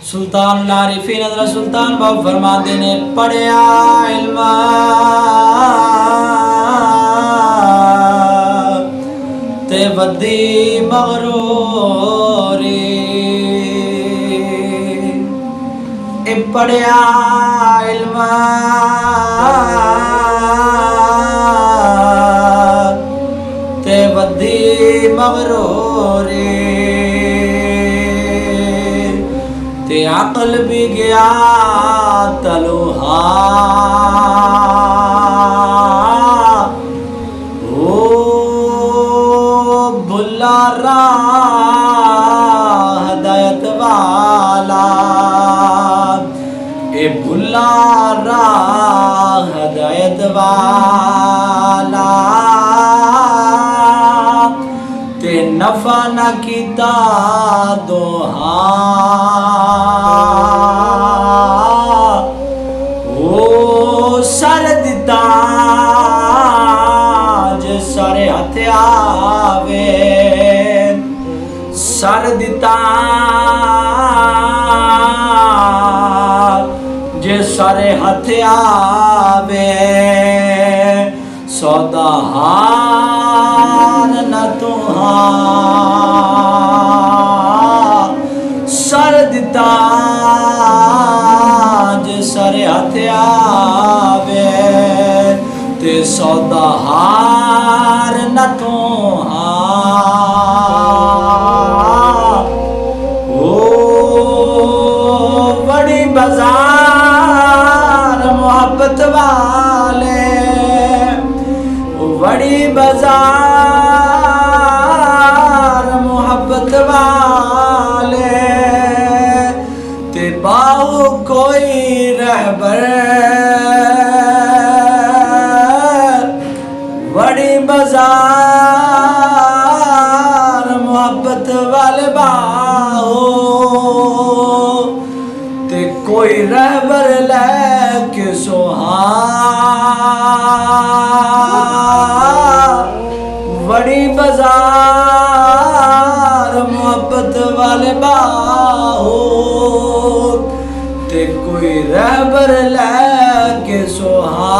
सुल्तान आरिफीन हज़रत सुल्तान बाबू फरमाते ने पढ़िया इल्म ते वदी मगरूरी ए पढ़िया इल्म ते वदी मगरूरी ते अकल भी गया तलुहा ओ बुल्लारा हदायत वाला ए बुल्लारा हदायत वाला ते नफा न कीता दोहा ओ सर दिता जे सारे हथ आवे सर दिता जे सारे हथ आवे सौदा हार न तुहा सर दिता जे सारे हथ आवे ते सौदा हार न तुहा ओ बड़ी बाजार मोहब्बत वाले बड़ी बाजार मोहब्बत वाले ते बाहु कोई रहबर बड़ी बाजार मोहब्बत वाले बाहु ते कोई रहबर लेके सोहा बड़ी बाजार मोहब्बत वाले बाहो ते कोई रहबर लेके सोहा